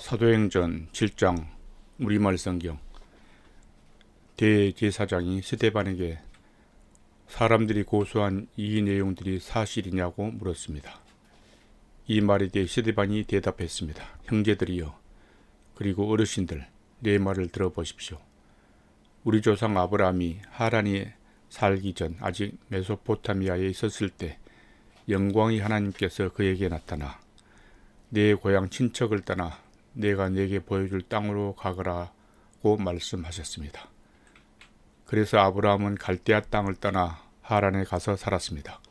사도행전 7장 우리말 성경. 대제사장이 스데반에게 사람들이 고소한 이 내용들이 사실이냐고 물었습니다. 이 말에 대해 스데반이 대답했습니다. 형제들이여, 그리고 어르신들, 내 말을 들어보십시오. 우리 조상 아브라함이 하란이 살기 전 아직 메소포타미아에 있었을 때 영광의 하나님께서 그에게 나타나 내 고향 친척을 떠나 내가 네게 보여줄 땅으로 가거라고 말씀하셨습니다. 그래서 아브라함은 갈대아 땅을 떠나 하란에 가서 살았습니다.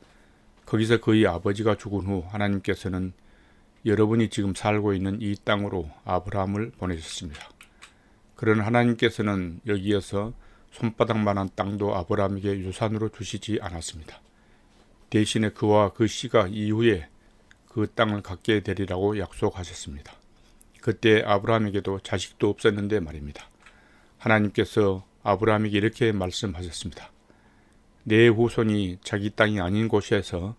거기서 그의 아버지가 죽은 후 하나님께서는 여러분이 지금 살고 있는 이 땅으로 아브라함을 보내셨습니다. 그러나 하나님께서는 여기에서 손바닥만한 땅도 아브라함에게 유산으로 주시지 않았습니다. 대신에 그와 그 씨가 이후에 그 땅을 갖게 되리라고 약속하셨습니다. 그때 아브라함에게도 자식도 없었는데 말입니다. 하나님께서 아브라함에게 이렇게 말씀하셨습니다. 내 후손이 자기 땅이 아닌 곳에서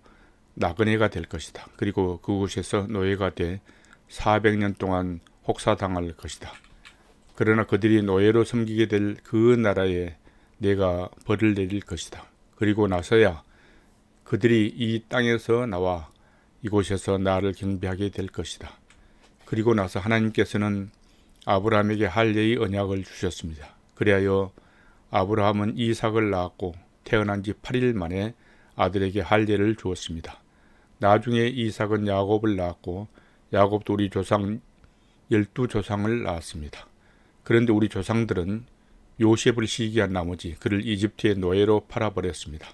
나그네가 될 것이다. 그리고 그곳에서 노예가 돼 400년 동안 혹사당할 것이다. 그러나 그들이 노예로 섬기게 될 그 나라에 내가 벌을 내릴 것이다. 그리고 나서야 그들이 이 땅에서 나와 이곳에서 나를 경배하게 될 것이다. 그리고 나서 하나님께서는 아브라함에게 할례의 언약을 주셨습니다. 그리하여 아브라함은 이삭을 낳았고 태어난 지 8일 만에 아들에게 할례를 주었습니다. 나중에 이삭은 야곱을 낳았고 야곱도 우리 조상 12조상을 낳았습니다. 그런데 우리 조상들은 요셉을 시기한 나머지 그를 이집트의 노예로 팔아버렸습니다.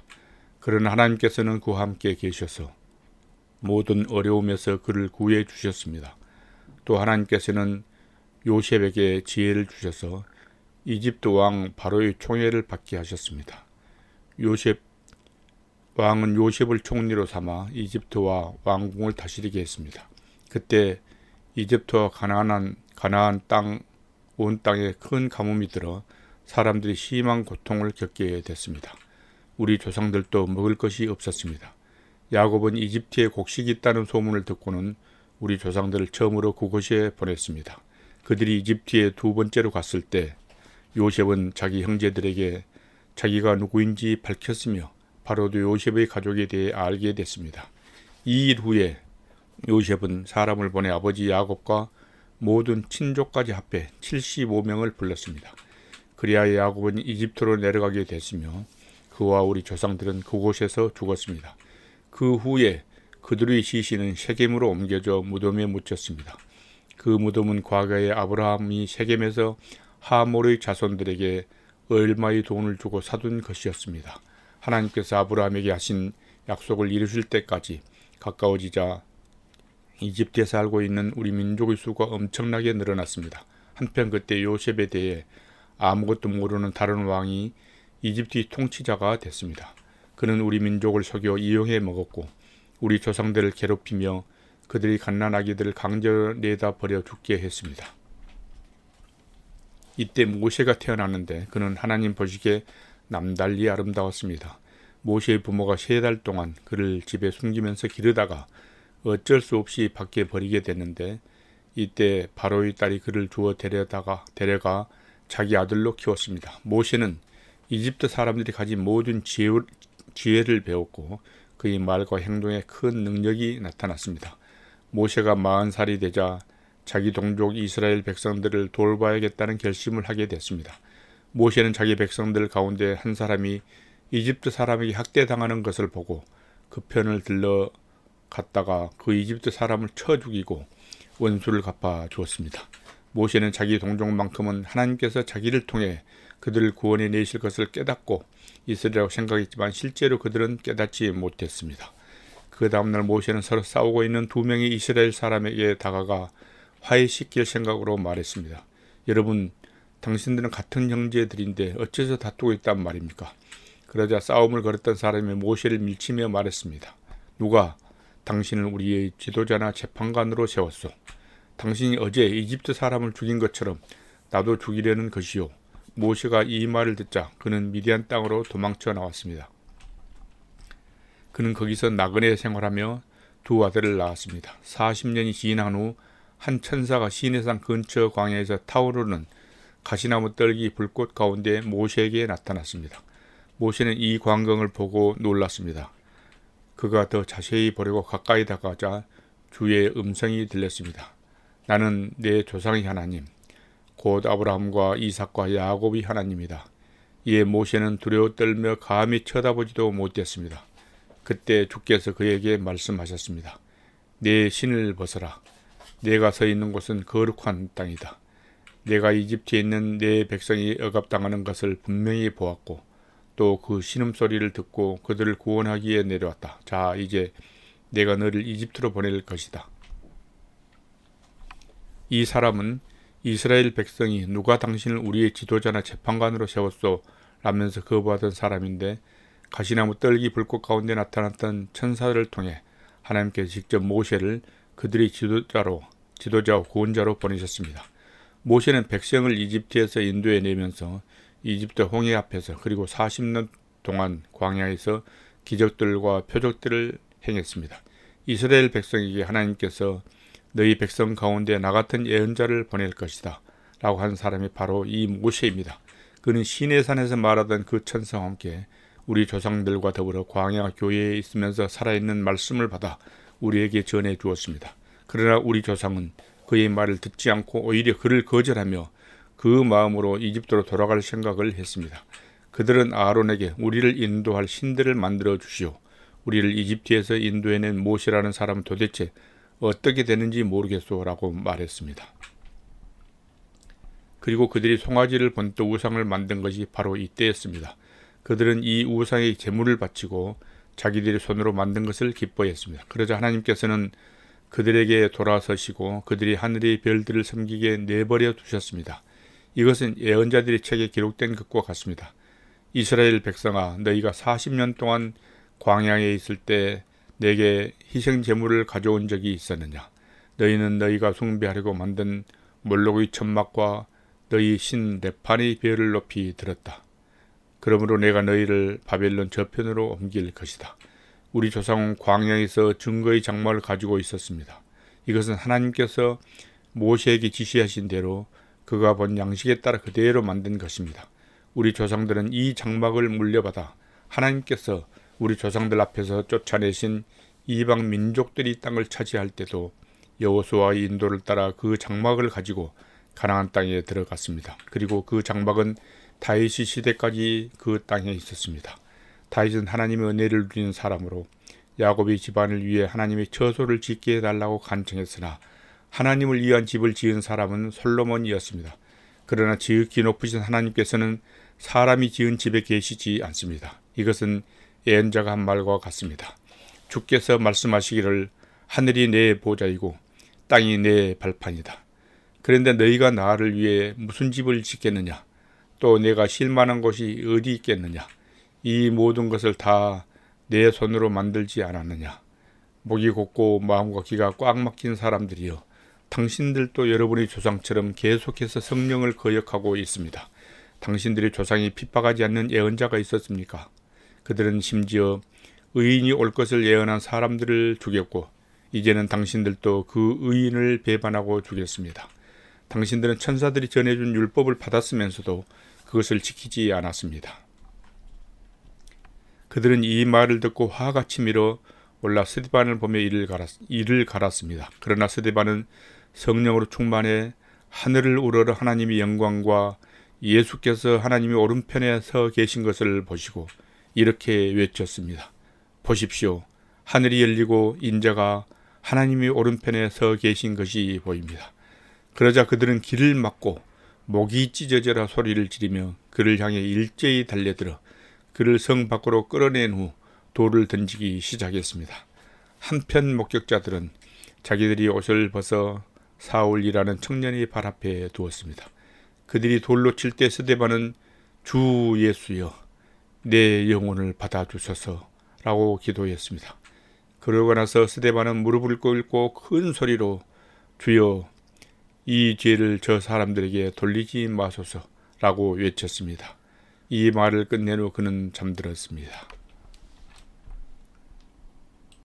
그러나 하나님께서는 그와 함께 계셔서 모든 어려움에서 그를 구해 주셨습니다. 또 하나님께서는 요셉에게 지혜를 주셔서 이집트 왕 바로의 총애를 받게 하셨습니다. 요셉 왕은 요셉을 총리로 삼아 이집트와 왕궁을 다스리게 했습니다. 그때 이집트와 가나안 땅 온 땅에 큰 가뭄이 들어 사람들이 심한 고통을 겪게 됐습니다. 우리 조상들도 먹을 것이 없었습니다. 야곱은 이집트에 곡식이 있다는 소문을 듣고는 우리 조상들을 처음으로 그곳에 보냈습니다. 그들이 이집트에 두 번째로 갔을 때 요셉은 자기 형제들에게 자기가 누구인지 밝혔으며 바로도 요셉의 가족에 대해 알게 됐습니다. 이 일 후에 요셉은 사람을 보내 아버지 야곱과 모든 친족까지 합해 75명을 불렀습니다. 그리하여 야곱은 이집트로 내려가게 됐으며 그와 우리 조상들은 그곳에서 죽었습니다. 그 후에 그들의 시신은 셰겜으로 옮겨져 무덤에 묻혔습니다. 그 무덤은 과거에 아브라함이 셰겜에서 하몰의 자손들에게 얼마의 돈을 주고 사둔 것이었습니다. 하나님께서 아브라함에게 하신 약속을 이루실 때까지 가까워지자 이집트에 살고 있는 우리 민족의 수가 엄청나게 늘어났습니다. 한편 그때 요셉에 대해 아무것도 모르는 다른 왕이 이집트의 통치자가 됐습니다. 그는 우리 민족을 속여 이용해 먹었고 우리 조상들을 괴롭히며 그들이 갓난아기들을 강제로 내다 버려 죽게 했습니다. 이때 모세가 태어났는데 그는 하나님 보시기에 남달리 아름다웠습니다. 모세의 부모가 3달 동안 그를 집에 숨기면서 기르다가 어쩔 수 없이 밖에 버리게 됐는데 이때 바로의 딸이 그를 주워 데려가 자기 아들로 키웠습니다. 모세는 이집트 사람들이 가진 모든 지혜를 배웠고 그의 말과 행동에 큰 능력이 나타났습니다. 모세가 40살이 되자 자기 동족 이스라엘 백성들을 돌봐야겠다는 결심을 하게 됐습니다. 모세는 자기 백성들 가운데 한 사람이 이집트 사람에게 학대당하는 것을 보고 그 편을 들러 갔다가 그 이집트 사람을 쳐 죽이고 원수를 갚아 주었습니다. 모세는 자기 동족만큼은 하나님께서 자기를 통해 그들을 구원해 내실 것을 깨닫고 있으리라고 생각했지만 실제로 그들은 깨닫지 못했습니다. 그 다음날 모세는 서로 싸우고 있는 2명의 이스라엘 사람에게 다가가 화해시킬 생각으로 말했습니다. 여러분, 당신들은 같은 형제들인데 어째서 다투고 있단 말입니까? 그러자 싸움을 걸었던 사람이 모세를 밀치며 말했습니다. 누가 당신을 우리의 지도자나 재판관으로 세웠소? 당신이 어제 이집트 사람을 죽인 것처럼 나도 죽이려는 것이요. 모세가 이 말을 듣자 그는 미디안 땅으로 도망쳐 나왔습니다. 그는 거기서 나그네 생활하며 2 아들을 낳았습니다. 40년이 지난 후 한 천사가 시내산 근처 광야에서 타오르는 가시나무 떨기 불꽃 가운데 모세에게 나타났습니다. 모세는 이 광경을 보고 놀랐습니다. 그가 더 자세히 보려고 가까이 다가가자 주의 음성이 들렸습니다. 나는 내 조상의 하나님, 곧 아브라함과 이삭과 야곱의 하나님이다. 이에 모세는 두려워 떨며 감히 쳐다보지도 못했습니다. 그때 주께서 그에게 말씀하셨습니다. 내 신을 벗어라. 내가 서 있는 곳은 거룩한 땅이다. 내가 이집트에 있는 내 백성이 억압당하는 것을 분명히 보았고 또 그 신음소리를 듣고 그들을 구원하기에 내려왔다. 자, 이제 내가 너를 이집트로 보낼 것이다. 이 사람은 이스라엘 백성이 누가 당신을 우리의 지도자나 재판관으로 세웠소? 라면서 거부하던 사람인데 가시나무 떨기 불꽃 가운데 나타났던 천사를 통해 하나님께서 직접 모세를 그들의 지도자와 구원자로 보내셨습니다. 모세는 백성을 이집트에서 인도해 내면서 이집트 홍해 앞에서 그리고 40년 동안 광야에서 기적들과 표적들을 행했습니다. 이스라엘 백성에게 하나님께서 너희 백성 가운데 나 같은 예언자를 보낼 것이다 라고 한 사람이 바로 이 모세입니다. 그는 시내산에서 말하던 그 천사와 함께 우리 조상들과 더불어 광야 교회에 있으면서 살아있는 말씀을 받아 우리에게 전해 주었습니다. 그러나 우리 조상은 그의 말을 듣지 않고 오히려 그를 거절하며 그 마음으로 이집트로 돌아갈 생각을 했습니다. 그들은 아론에게 우리를 인도할 신들을 만들어 주시오. 우리를 이집트에서 인도해낸 모세라는 사람은 도대체 어떻게 되는지 모르겠소 라고 말했습니다. 그리고 그들이 송아지를 본떠 우상을 만든 것이 바로 이때였습니다. 그들은 이 우상에 제물을 바치고 자기들의 손으로 만든 것을 기뻐했습니다. 그러자 하나님께서는 그들에게 돌아서시고 그들이 하늘의 별들을 섬기게 내버려 두셨습니다. 이것은 예언자들의 책에 기록된 것과 같습니다. 이스라엘 백성아, 너희가 40년 동안 광야에 있을 때 내게 희생 제물을 가져온 적이 있었느냐? 너희는 너희가 숭배하려고 만든 몰록의 천막과 너희 신 레판의 별을 높이 들었다. 그러므로 내가 너희를 바벨론 저편으로 옮길 것이다. 우리 조상은 광야에서 증거의 장막을 가지고 있었습니다. 이것은 하나님께서 모세에게 지시하신 대로 그가 본 양식에 따라 그대로 만든 것입니다. 우리 조상들은 이 장막을 물려받아 하나님께서 우리 조상들 앞에서 쫓아내신 이방 민족들이 땅을 차지할 때도 여호수아의 인도를 따라 그 장막을 가지고 가나안 땅에 들어갔습니다. 그리고 그 장막은 다윗의 시대까지 그 땅에 있었습니다. 다윗은 하나님의 은혜를 누리는 사람으로 야곱의 집안을 위해 하나님의 처소를 짓게 해달라고 간청했으나 하나님을 위한 집을 지은 사람은 솔로몬이었습니다. 그러나 지극히 높으신 하나님께서는 사람이 지은 집에 계시지 않습니다. 이것은 예언자가 한 말과 같습니다. 주께서 말씀하시기를 하늘이 내 보좌이고 땅이 내 발판이다. 그런데 너희가 나를 위해 무슨 집을 짓겠느냐? 또 내가 쉴만한 곳이 어디 있겠느냐? 이 모든 것을 다 내 손으로 만들지 않았느냐? 목이 곧고 마음과 귀가 꽉 막힌 사람들이여, 당신들도 여러분의 조상처럼 계속해서 성령을 거역하고 있습니다. 당신들의 조상이 핍박하지 않는 예언자가 있었습니까? 그들은 심지어 의인이 올 것을 예언한 사람들을 죽였고 이제는 당신들도 그 의인을 배반하고 죽였습니다. 당신들은 천사들이 전해준 율법을 받았으면서도 그것을 지키지 않았습니다. 그들은 이 말을 듣고 화가 치밀어 올라 스데반을 보며 이를 갈았습니다. 그러나 스데반은 성령으로 충만해 하늘을 우러러 하나님의 영광과 예수께서 하나님의 오른편에 서 계신 것을 보시고 이렇게 외쳤습니다. 보십시오. 하늘이 열리고 인자가 하나님의 오른편에 서 계신 것이 보입니다. 그러자 그들은 길을 막고 목이 찢어져라 소리를 지르며 그를 향해 일제히 달려들어 그를 성 밖으로 끌어낸 후 돌을 던지기 시작했습니다. 한편 목격자들은 자기들이 옷을 벗어 사울이라는 청년의 발 앞에 두었습니다. 그들이 돌로 칠 때 스데반은 주 예수여 내 영혼을 받아주소서 라고 기도했습니다. 그러고 나서 스데반은 무릎을 꿇고 큰 소리로 주여 이 죄를 저 사람들에게 돌리지 마소서 라고 외쳤습니다. 이 말을 끝낸 후 그는 잠들었습니다.